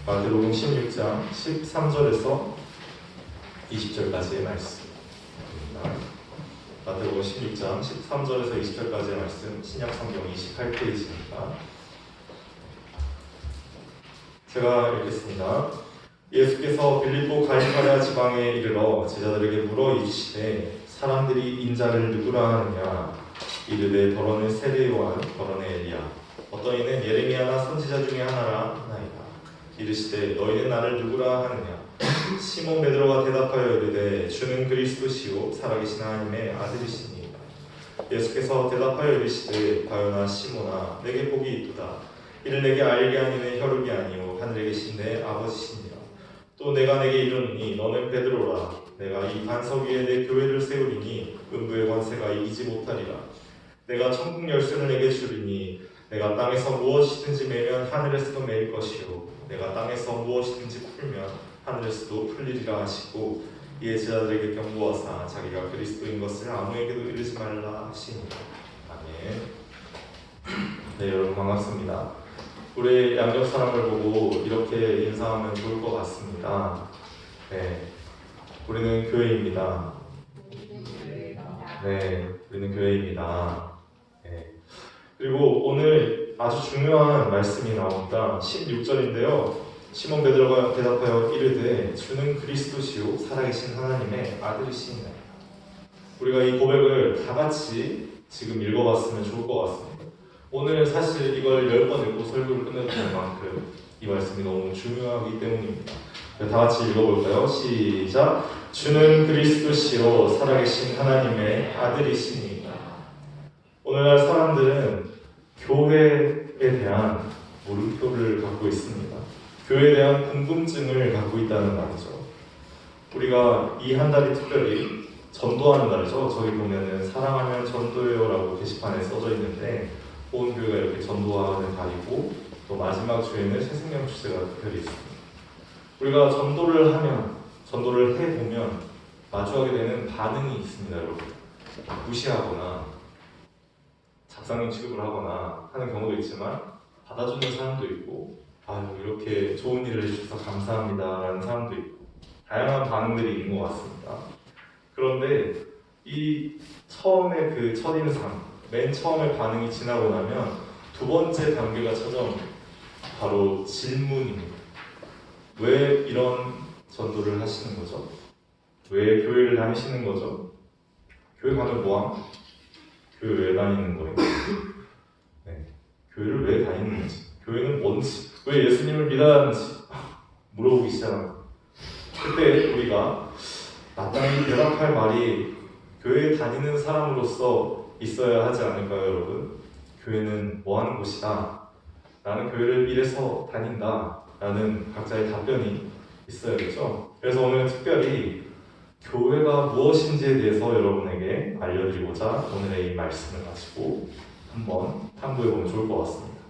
마태복음 16장 13절에서 20절까지의 말씀입니다. 마태복음 16장 13절에서 20절까지의 말씀, 신약 성경 28페이지입니다. 제가 읽겠습니다. 예수께서 빌립보 가이사랴 지방에 이르러 제자들에게 물어 이르시되 사람들이 인자를 누구라 하느냐? 이르되 더러는 세례 요한, 더러는 엘리야, 어떤 이는 예레미야나 선지자 중에 하나라 하나이다. 이르시되 너희는 나를 누구라 하느냐? 시몬 베드로가 대답하여 이르되 주는 그리스도시요 살아계신 하나님의 아들이시니이다. 예수께서 대답하여 이르시되 과연아 시몬아, 내게 복이 있도다. 이를 내게 알게 하니는 혈육이 아니요 하늘에 계신 내 아버지시니라. 또 내가 내게 이르노니 너는 베드로라. 내가 이 반석 위에 내 교회를 세우리니 음부의 권세가 이기지 못하리라. 내가 천국 열쇠를 내게 주리니 내가 땅에서 무엇이든지 매면 하늘에서도 매일 것이요 내가 땅에서 무엇이든지 풀면 하늘에서도 풀리리라 하시고, 이에 제자들에게 경고하사 자기가 그리스도인 것을 아무에게도 이르지 말라 하시니라. 아멘. 네, 여러분 반갑습니다. 우리 양적 사람을 보고 이렇게 인사하면 좋을 것 같습니다. 네, 우리는 교회입니다. 네, 우리는 교회입니다. 네. 그리고 오늘 아주 중요한 말씀이 나옵니다. 16절인데요. 시몬 베드로가 대답하여 이르되 주는 그리스도시요 살아계신 하나님의 아들이시니라. 우리가 이 고백을 다 같이 지금 읽어봤으면 좋을 것 같습니다. 오늘 사실 이걸 10번 읽고 설교를 끝내도 될 만큼 이 말씀이 너무 중요하기 때문입니다. 다 같이 읽어볼까요? 시작! 주는 그리스도시요 살아계신 하나님의 아들이시니이다. 오늘날 사람들은 교회에 대한 물음표를 갖고 있습니다. 교회에 대한 궁금증을 갖고 있다는 말이죠. 우리가 이 한 달이 특별히 전도하는 날이죠. 저기 보면은 사랑하면 전도해요 라고 게시판에 써져 있는데, 온 교회가 이렇게 전도하는 달이고, 또 마지막 주에는 새생명 주제가 특별히 있습니다. 우리가 전도를 하면, 전도를 해보면 마주하게 되는 반응이 있습니다, 여러분. 무시하거나 작상용 취급을 하거나 하는 경우도 있지만, 받아주는 사람도 있고, 아유 이렇게 좋은 일을 해주셔서 감사합니다 라는 사람도 있고, 다양한 반응들이 있는 것 같습니다. 그런데 이 처음에 그 첫인상, 맨 처음에 반응이 지나고 나면 두 번째 단계가 찾아옵니다. 바로 질문입니다. 왜 이런 전도를 하시는 거죠? 왜 교회를 다니시는 거죠? 교회 가면 뭐함? 교회 왜 다니는 거예요? 네. 교회를 왜 다니는지, 교회는 뭔지, 왜 예수님을 믿어야 하는지 물어보기 시작합니다. 그때 우리가 마땅히 대답할 말이 교회에 다니는 사람으로서 있어야 하지 않을까요, 여러분? 교회는 뭐 하는 곳이다. 나는 교회를 이래서 다닌다. 라는 각자의 답변이 있어야겠죠. 그래서 오늘 특별히 교회가 무엇인지에 대해서 여러분에게 알려드리고자 오늘의 이 말씀을 가지고 한번 탐구해보면 좋을 것 같습니다.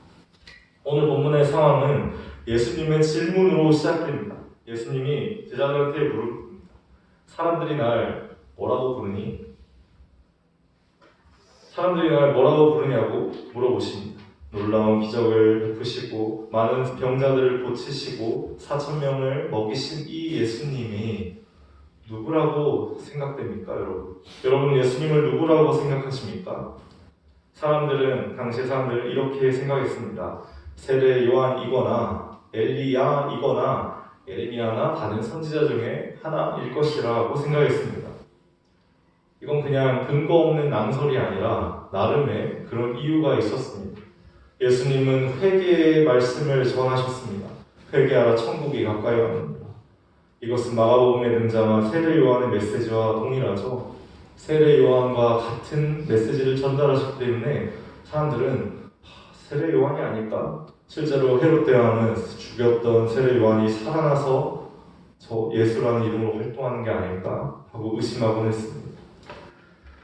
오늘 본문의 상황은 예수님의 질문으로 시작됩니다. 예수님이 제자들한테 물어봅니다. 사람들이 날 뭐라고 부르니? 사람들이 날 뭐라고 부르냐고 물어보십니다. 놀라운 기적을 베푸시고 많은 병자들을 고치시고 4,000명을 먹이신 이 예수님이 누구라고 생각됩니까, 여러분? 여러분 예수님을 누구라고 생각하십니까? 사람들은, 당시 사람들은 이렇게 생각했습니다. 세례 요한이거나 엘리야이거나 예레미야나 다른 선지자 중에 하나일 것이라고 생각했습니다. 이건 그냥 근거 없는 낭설이 아니라 나름의 그런 이유가 있었습니다. 예수님은 회개의 말씀을 전하셨습니다. 회개하라, 천국이 가까이 왔습니다. 이것은 마가복음에 등장한 세례 요한의 메시지와 동일하죠. 세례 요한과 같은 메시지를 전달하셨기 때문에 사람들은 세례 요한이 아닐까? 실제로 헤롯 대왕은 죽였던 세례 요한이 살아나서 저 예수라는 이름으로 활동하는 게 아닐까 하고 의심하곤 했습니다.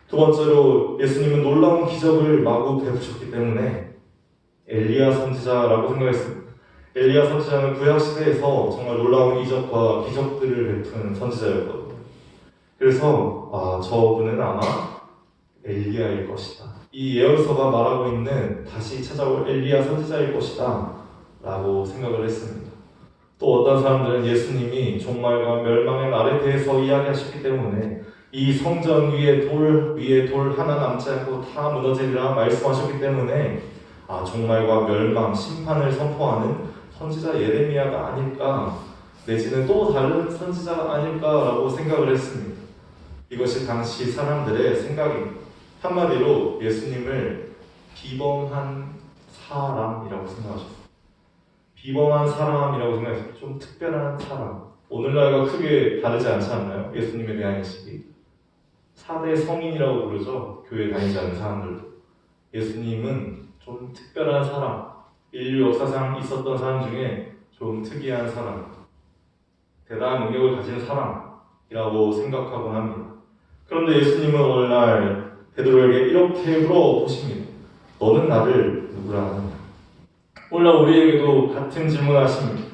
두 번째로 예수님은 놀라운 기적을 마구 베푸셨기 때문에 엘리야 선지자라고 생각했습니다. 엘리야 선지자는 구약시대에서 정말 놀라운 이적과 기적들을 베푼 선지자였거든요. 그래서 저분은 아마 엘리야일 것이다. 이 예언서가 말하고 있는 다시 찾아올 엘리야 선지자일 것이다 라고 생각을 했습니다. 또 어떤 사람들은 예수님이 종말과 멸망의 날에 대해서 이야기하셨기 때문에 이 성전 위에 돌 하나 남지 않고 다 무너지리라 말씀하셨기 때문에 종말과 멸망, 심판을 선포하는 선지자 예레미야가 아닐까, 내지는 또 다른 선지자가 아닐까라고 생각을 했습니다. 이것이 당시 사람들의 생각입니다. 한마디로 예수님을 비범한 사람이라고 생각하셨어요. 비범한 사람이라고 생각했어요. 좀 특별한 사람. 오늘날과 크게 다르지 않지 않나요? 예수님에 대한 인식이. 4대 성인이라고 부르죠. 교회 다니지 않는 사람들도. 예수님은 좀 특별한 사람. 인류 역사상 있었던 사람 중에 좀 특이한 사람. 대단한 능력을 가진 사람이라고 생각하곤 합니다. 그런데 예수님은 오늘날 베드로에게 이렇게 물어보십니다. 너는 나를 누구라 하느냐? 오늘날 우리에게도 같은 질문을 하십니다.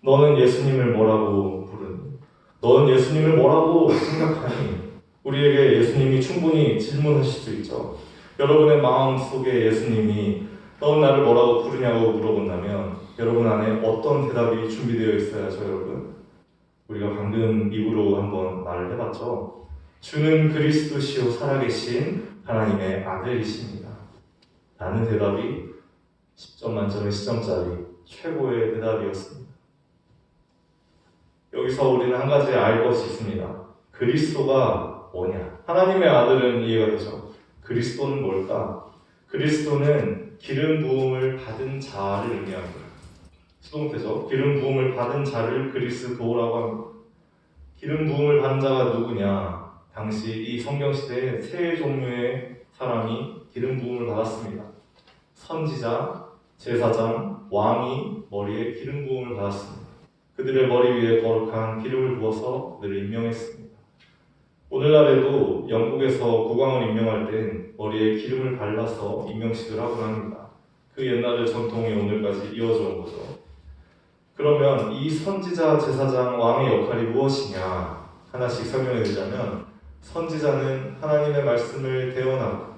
너는 예수님을 뭐라고 부르니? 너는 예수님을 뭐라고 생각하니? 우리에게 예수님이 충분히 질문하실 수 있죠. 여러분의 마음속에 예수님이 너는 나를 뭐라고 부르냐고 물어본다면 여러분 안에 어떤 대답이 준비되어 있어야죠, 여러분? 우리가 방금 입으로 한번 말을 해봤죠. 주는 그리스도시요 살아계신 하나님의 아들이십니다. 라는 대답이 10점 만점에 10점짜리 최고의 대답이었습니다. 여기서 우리는 한 가지 알 것이 있습니다. 그리스도가 뭐냐? 하나님의 아들은 이해가 되죠. 그리스도는 뭘까? 그리스도는 기름 부음을 받은 자를 의미합니다. 수동태죠. 기름 부음을 받은 자를 그리스도라고 합니다. 기름 부음을 받은 자가 누구냐? 당시 이 성경시대에 세 종류의 사람이 기름 부음을 받았습니다. 선지자, 제사장, 왕이 머리에 기름 부음을 받았습니다. 그들의 머리 위에 거룩한 기름을 부어서 그들을 임명했습니다. 오늘날에도 영국에서 국왕을 임명할 땐 머리에 기름을 발라서 임명식을 하곤 합니다. 그 옛날의 전통이 오늘까지 이어져 온 거죠. 그러면 이 선지자, 제사장, 왕의 역할이 무엇이냐? 하나씩 설명해 드리자면 선지자는 하나님의 말씀을 대언하고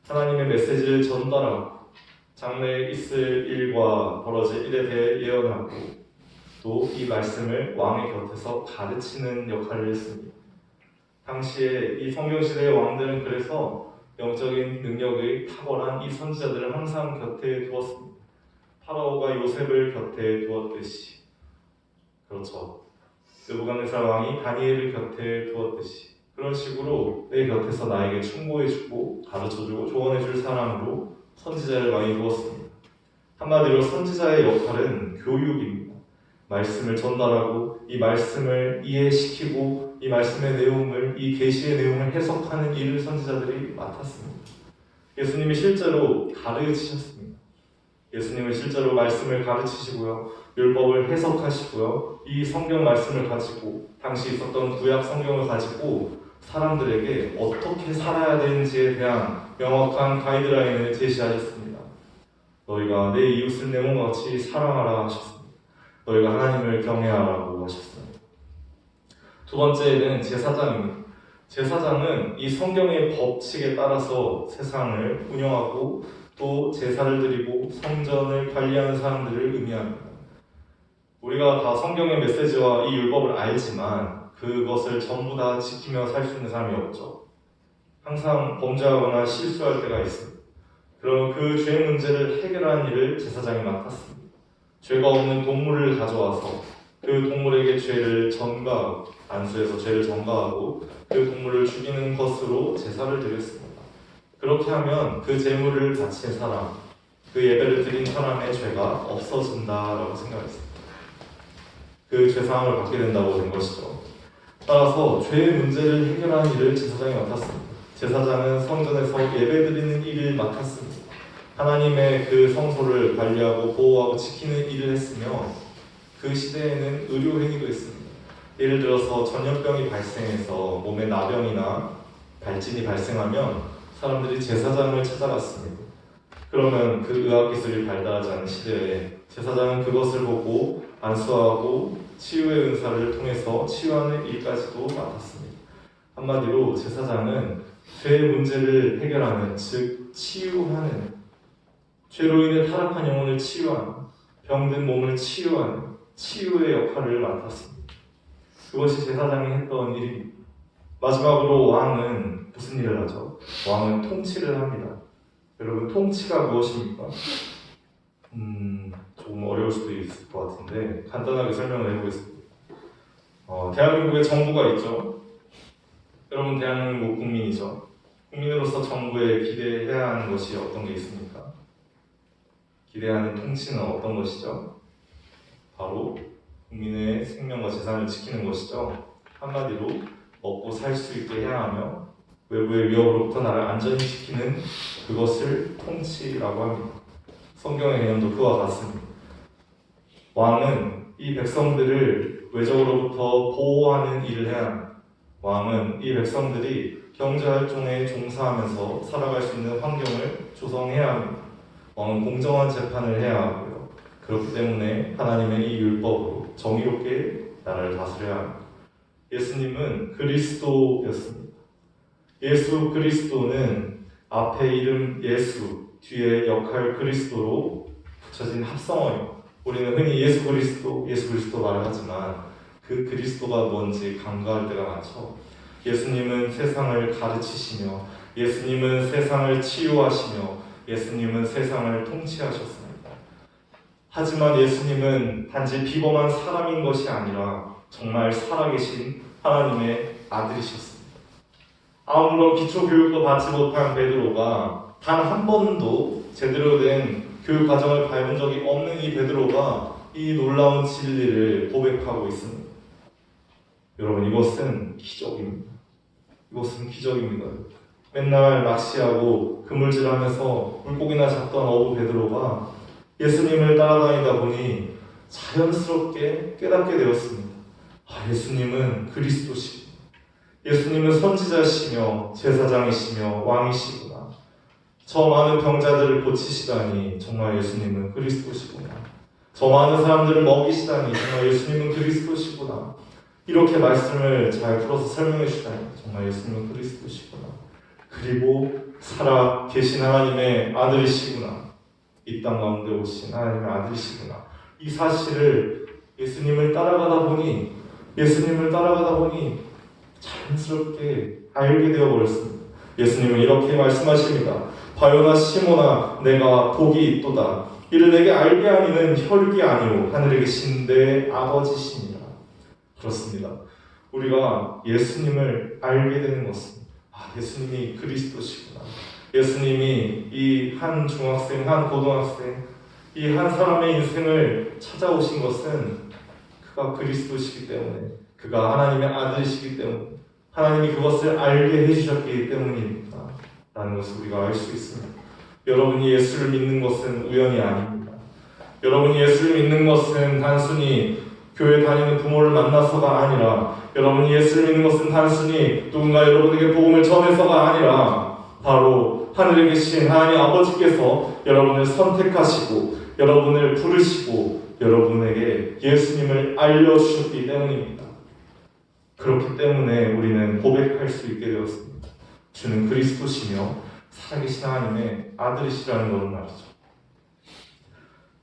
하나님의 메시지를 전달하고 장래에 있을 일과 벌어질 일에 대해 예언하고 또 이 말씀을 왕의 곁에서 가르치는 역할을 했습니다. 당시에 이 성경시대의 왕들은 그래서 영적인 능력이 탁월한 이 선지자들을 항상 곁에 두었습니다. 파라오가 요셉을 곁에 두었듯이, 그렇죠. 느부갓네살 왕이 다니엘을 곁에 두었듯이 그런 식으로 내 곁에서 나에게 충고해주고 가르쳐주고 조언해줄 사람으로 선지자를 많이 두었습니다. 한마디로 선지자의 역할은 교육입니다. 말씀을 전달하고 이 말씀을 이해시키고 이 말씀의 내용을, 이 계시의 내용을 해석하는 일을 선지자들이 맡았습니다. 예수님이 실제로 가르치셨습니다. 예수님은 실제로 말씀을 가르치시고요, 율법을 해석하시고요, 이 성경 말씀을 가지고 당시 있었던 구약 성경을 가지고 사람들에게 어떻게 살아야 되는지에 대한 명확한 가이드라인을 제시하셨습니다. 너희가 내 이웃을 내 몸과 같이 사랑하라 하셨습니다. 너희가 하나님을 경외하라고 하셨습니다. 두 번째는 제사장입니다. 제사장은 이 성경의 법칙에 따라서 세상을 운영하고 또 제사를 드리고 성전을 관리하는 사람들을 의미합니다. 우리가 다 성경의 메시지와 이 율법을 알지만 그것을 전부 다 지키며 살 수 있는 사람이 없죠. 항상 범죄하거나 실수할 때가 있습니다. 그럼 그 죄 문제를 해결하는 일을 제사장이 맡았습니다. 죄가 없는 동물을 가져와서 그 동물에게 죄를 전가하고, 안수해서 죄를 전가하고 그 동물을 죽이는 것으로 제사를 드렸습니다. 그렇게 하면 그 제물을 바친 사람, 그 예배를 드린 사람의 죄가 없어진다라고 생각했습니다. 그 죄사함을 받게 된다고 된 것이죠. 따라서 죄의 문제를 해결하는 일을 제사장이 맡았습니다. 제사장은 성전에서 예배드리는 일을 맡았습니다. 하나님의 그 성소를 관리하고 보호하고 지키는 일을 했으며 그 시대에는 의료행위도 있습니다. 예를 들어서 전염병이 발생해서 몸에 나병이나 발진이 발생하면 사람들이 제사장을 찾아갔습니다. 그러면 그 의학기술이 발달하지 않은 시대에 제사장은 그것을 보고 안수하고 치유의 은사를 통해서 치유하는 일까지도 맡았습니다. 한마디로 제사장은 죄의 문제를 해결하는, 즉 치유하는, 죄로 인해 타락한 영혼을 치유하는, 병든 몸을 치유하는, 치유의 역할을 맡았습니다. 그것이 제사장이 했던 일입니다. 마지막으로 왕은 무슨 일을 하죠? 왕은 통치를 합니다. 여러분, 통치가 무엇입니까? 조금 어려울 수도 있을 것 같은데 간단하게 설명을 해보겠습니다. 대한민국에 정부가 있죠. 여러분, 대한민국 국민이죠. 국민으로서 정부에 기대해야 하는 것이 어떤 게 있습니까? 기대하는 통치는 어떤 것이죠? 바로 국민의 생명과 재산을 지키는 것이죠. 한마디로 먹고 살 수 있게 해야 하며 외부의 위협으로부터 나를 안전히 지키는 그것을 통치라고 합니다. 성경의 개념도 그와 같습니다. 왕은 이 백성들을 외적으로부터 보호하는 일을 해야 합니다. 왕은 이 백성들이 경제활동에 종사하면서 살아갈 수 있는 환경을 조성해야 합니다. 왕은 공정한 재판을 해야 하고요. 그렇기 때문에 하나님의 이 율법으로 정의롭게 나라를 다스려야 합니다. 예수님은 그리스도였습니다. 예수 그리스도는 앞에 이름 예수, 뒤에 역할 그리스도로 붙여진 합성어입니다. 우리는 흔히 예수 그리스도 말을 하지만 그 그리스도가 뭔지 간과할 때가 많죠. 예수님은 세상을 가르치시며, 예수님은 세상을 치유하시며, 예수님은 세상을 통치하셨습니다. 하지만 예수님은 단지 비범한 사람인 것이 아니라 정말 살아계신 하나님의 아들이셨습니다. 아무런 기초교육도 받지 못한 베드로가 단 한 번도 제대로 된 교육 과정을 밟은 적이 없는 이 베드로가 이 놀라운 진리를 고백하고 있습니다. 여러분, 이것은 기적입니다. 이것은 기적입니다. 맨날 낚시하고 그물질하면서 물고기나 잡던 어부 베드로가 예수님을 따라다니다 보니 자연스럽게 깨닫게 되었습니다. 예수님은 그리스도시고, 예수님은 선지자시며 제사장이시며 왕이시구나. 저 많은 병자들을 고치시다니 정말 예수님은 그리스도시구나. 저 많은 사람들을 먹이시다니 정말 예수님은 그리스도시구나. 이렇게 말씀을 잘 풀어서 설명해 주시다니 정말 예수님은 그리스도시구나. 그리고 살아 계신 하나님의 아들이시구나. 이 땅 가운데 오신 하나님의 아들이시구나. 이 사실을 예수님을 따라가다 보니 자연스럽게 알게 되어버렸습니다. 예수님은 이렇게 말씀하십니다. 바요나 시모나, 내가 복이 있도다. 이를 내게 알게 하니는 혈육이 아니오 하늘에 계신 내 아버지시니라. 그렇습니다. 우리가 예수님을 알게 되는 것은 예수님이 그리스도시구나. 예수님이 이 한 중학생, 한 고등학생, 이 한 사람의 인생을 찾아오신 것은 그가 그리스도시기 때문에, 그가 하나님의 아들이시기 때문에, 하나님이 그것을 알게 해주셨기 때문입니다. 라는 것을 우리가 알 수 있습니다. 여러분이 예수를 믿는 것은 우연이 아닙니다. 여러분이 예수를 믿는 것은 단순히 교회 다니는 부모를 만나서가 아니라, 여러분이 예수를 믿는 것은 단순히 누군가 여러분에게 복음을 전해서가 아니라, 바로 하늘에 계신 하나님 아버지께서 여러분을 선택하시고 여러분을 부르시고 여러분에게 예수님을 알려주셨기 때문입니다. 그렇기 때문에 우리는 고백할 수 있게 되었습니다. 주는 그리스도시며 살아계신 하나님의 아들이시라는 것을 말이죠.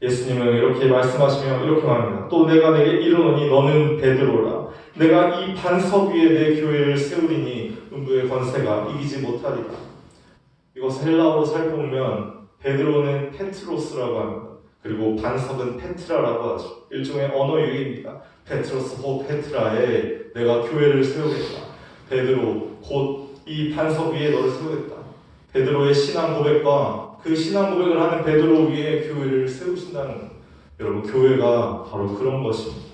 예수님은 이렇게 말씀하시며 이렇게 말합니다. 또 내가 내게 이르노니 너는 베드로라. 내가 이 반석 위에 내 교회를 세우리니 음부의 권세가 이기지 못하리라. 이것을 헬라어로 살펴보면 베드로는 페트로스라고 합니다. 그리고 반석은 페트라라고 하죠. 일종의 언어 유희입니다. 페트로스 호 페트라에 내가 교회를 세우겠다. 베드로 곧 이 반석 위에 너를 세우겠다. 베드로의 신앙 고백과 그 신앙 고백을 하는 베드로 위에 교회를 세우신다는 것. 여러분, 교회가 바로 그런 것입니다.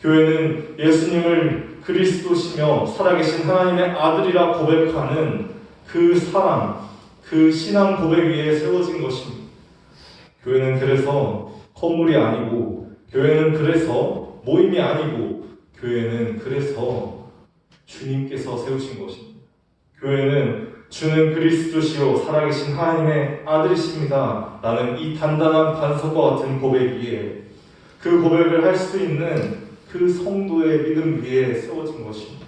교회는 예수님을 그리스도시며 살아계신 하나님의 아들이라 고백하는 그 사랑, 그 신앙 고백 위에 세워진 것입니다. 교회는 그래서 건물이 아니고, 교회는 그래서 모임이 아니고, 교회는 그래서 주님께서 세우신 것입니다. 교회는 주는 그리스도시요 살아계신 하나님의 아들이십니다 라는 이 단단한 반석과 같은 고백 위에, 그 고백을 할 수 있는 그 성도의 믿음 위에 세워진 것입니다.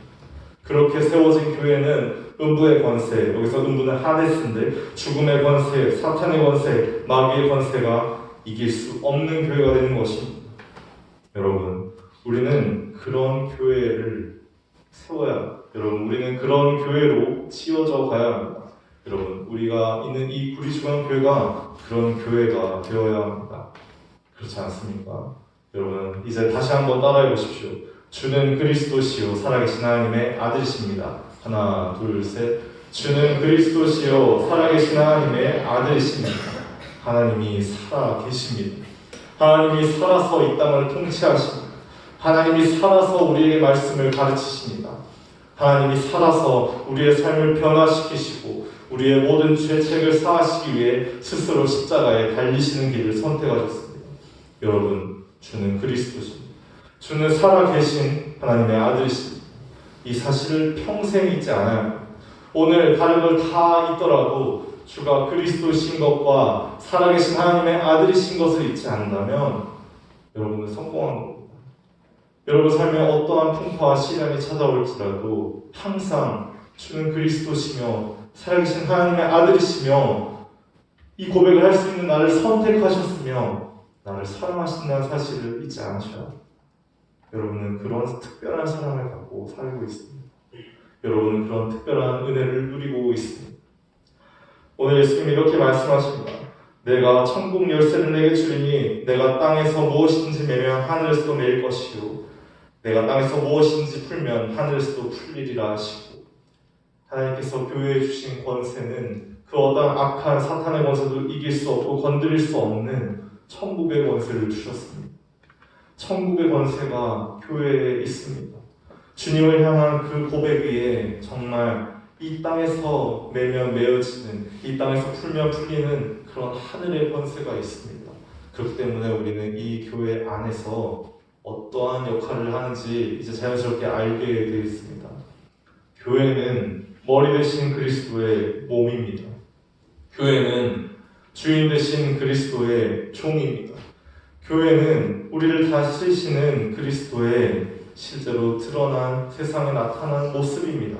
그렇게 세워진 교회는 음부의 권세, 여기서 음부는 하데스인데 죽음의 권세, 사탄의 권세, 마귀의 권세가 이길 수 없는 교회가 되는 것입니다. 여러분, 우리는 그런 교회를 세워야 합니다. 여러분, 우리는 그런 교회로 치워져 가야 합니다. 여러분, 우리가 있는 이 구리주간 교회가 그런 교회가 되어야 합니다. 그렇지 않습니까? 여러분, 이제 다시 한번 따라해 보십시오. 주는 그리스도시요 살아계신 하나님의 아들이십니다. 하나, 둘, 셋. 주는 그리스도시요 살아계신 하나님의 아들이십니다. 하나님이 살아계십니다. 하나님이 살아서 이 땅을 통치하십니다. 하나님이 살아서 우리에게 말씀을 가르치십니다. 하나님이 살아서 우리의 삶을 변화시키시고 우리의 모든 죄책을 사하시기 위해 스스로 십자가에 달리시는 길을 선택하셨습니다. 여러분, 주는 그리스도십니다. 주는 살아계신 하나님의 아들이십니다. 이 사실을 평생 잊지 않아야 합니다. 오늘 다른 걸 다 잊더라도 주가 그리스도신 것과 살아계신 하나님의 아들이신 것을 잊지 않는다면 여러분은 성공한 겁니다. 여러분 삶에 어떠한 풍파와 시련이 찾아올지라도 항상 주는 그리스도시며 살아계신 하나님의 아들이시며 이 고백을 할 수 있는 나를 선택하셨으며 나를 사랑하신다는 사실을 잊지 않으셔야 합니다. 여러분은 그런 특별한 사랑을 갖고 살고 있습니다. 여러분은 그런 특별한 은혜를 누리고 있습니다. 오늘 예수님이 이렇게 말씀하십니다. 내가 천국 열쇠를 내게 주리니 내가 땅에서 무엇인지 매면 하늘에서도 매일 것이요 내가 땅에서 무엇인지 풀면 하늘에서도 풀리리라 하시고, 하나님께서 교회에 주신 권세는 그 어떠한 악한 사탄의 권세도 이길 수 없고 건드릴 수 없는 천국의 권세를 주셨습니다. 천국의 권세가 교회에 있습니다. 주님을 향한 그 고백 위에 정말 이 땅에서 매면 매어지는, 이 땅에서 풀면 풀리는 그런 하늘의 권세가 있습니다. 그렇기 때문에 우리는 이 교회 안에서 어떠한 역할을 하는지 이제 자연스럽게 알게 되어 있습니다. 교회는 머리 대신 그리스도의 몸입니다. 교회는 주인 대신 그리스도의 종입니다. 교회는 우리를 다스리시는 그리스도의 실제로 드러난 세상에 나타난 모습입니다.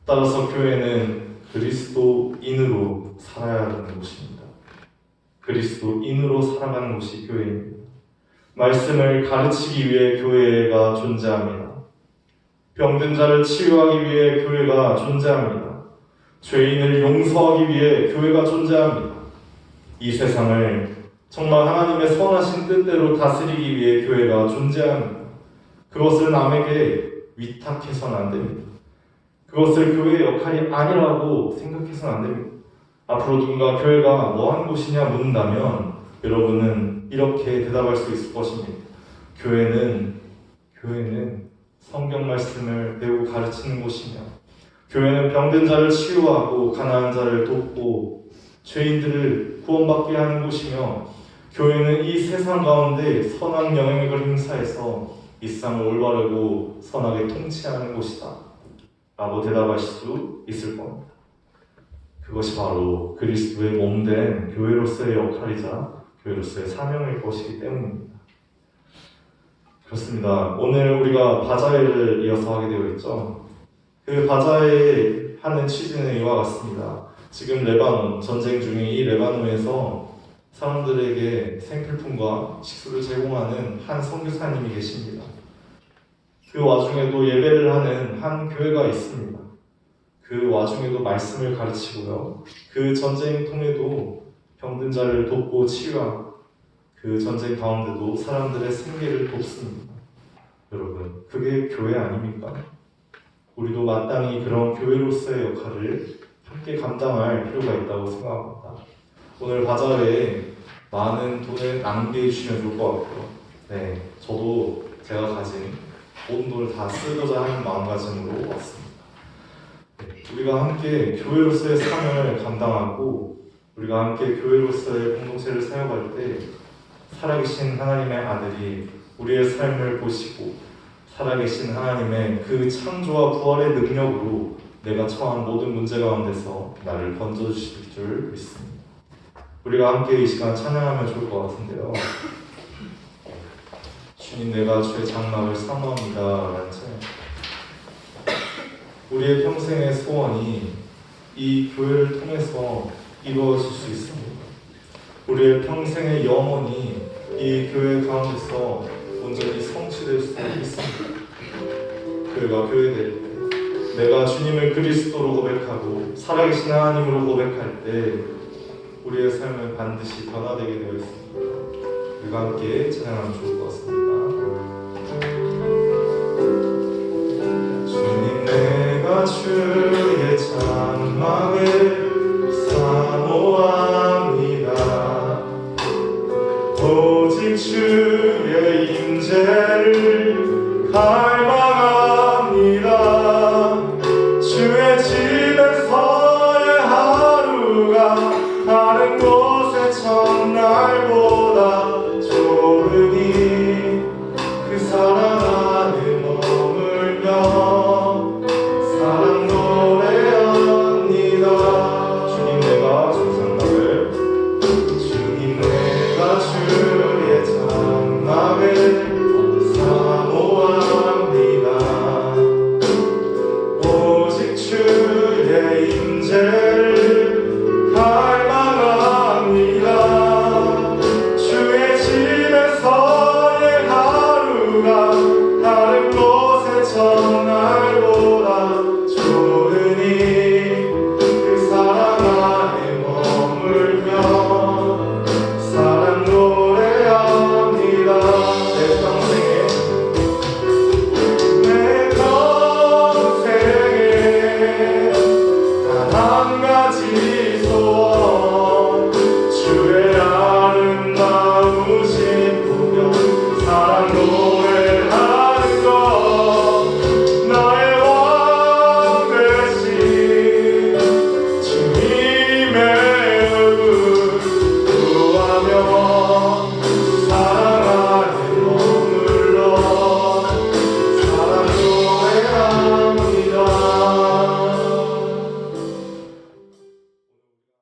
따라서 교회는 그리스도인으로 살아야 하는 곳입니다. 그리스도인으로 살아가는 곳이 교회입니다. 말씀을 가르치기 위해 교회가 존재합니다. 병든 자를 치유하기 위해 교회가 존재합니다. 죄인을 용서하기 위해 교회가 존재합니다. 이 세상을 정말 하나님의 선하신 뜻대로 다스리기 위해 교회가 존재합니다. 그것을 남에게 위탁해서는 안 됩니다. 그것을 교회의 역할이 아니라고 생각해서는 안 됩니다. 앞으로 누군가 교회가 뭐 하는 곳이냐 묻는다면 여러분은 이렇게 대답할 수 있을 것입니다. 교회는 성경 말씀을 배우고 가르치는 곳이며, 교회는 병든 자를 치유하고 가난한 자를 돕고 죄인들을 구원받게 하는 곳이며, 교회는 이 세상 가운데 선한 영향력을 행사해서 이 세상을 올바르고 선하게 통치하는 곳이다 라고 대답할 수 있을 겁니다. 그것이 바로 그리스도의 몸된 교회로서의 역할이자 교회로서의 사명일 것이기 때문입니다. 그렇습니다. 오늘 우리가 바자회를 이어서 하게 되어 있죠. 그 바자회 하는 취지는 이와 같습니다. 지금 레바논 전쟁 중인 이 레바논에서 사람들에게 생필품과 식수를 제공하는 한 선교사님이 계십니다. 그 와중에도 예배를 하는 한 교회가 있습니다. 그 와중에도 말씀을 가르치고요. 그 전쟁 통에도 병든 자를 돕고 치유하고 그 전쟁 가운데도 사람들의 생계를 돕습니다. 여러분, 그게 교회 아닙니까? 우리도 마땅히 그런 교회로서의 역할을 함께 감당할 필요가 있다고 생각합니다. 오늘 바자회에 많은 돈을 낭비해 주시면 좋을 것 같고요. 네, 저도 제가 가진 모든 돈을 다 쓰고자 하는 마음가짐으로 왔습니다. 네, 우리가 함께 교회로서의 삶을 감당하고 우리가 함께 교회로서의 공동체를 사역할 때 살아계신 하나님의 아들이 우리의 삶을 보시고 살아계신 하나님의 그 창조와 부활의 능력으로 내가 처한 모든 문제 가운데서 나를 건져주실 줄 믿습니다. 우리가 함께 이 시간 찬양하면 좋을 것 같은데요. 주님, 내가 주의 장막을 사모합니다 라는 찬양. 우리의 평생의 소원이 이 교회를 통해서 이루어질 수 있습니다. 우리의 평생의 영혼이 이 교회 가운데서 온전히 성취될 수 있습니다. 교회가 교회될 때, 내가 주님을 그리스도로 고백하고 살아계신 하나님으로 고백할 때 우리의 삶은 반드시 변화되게 되어 있습니다. 우리가 함께 찬양하면 좋을 것 같습니다. 주님, 내가 주의 장막을 사모합니다. 오직 주의 임재를 갈망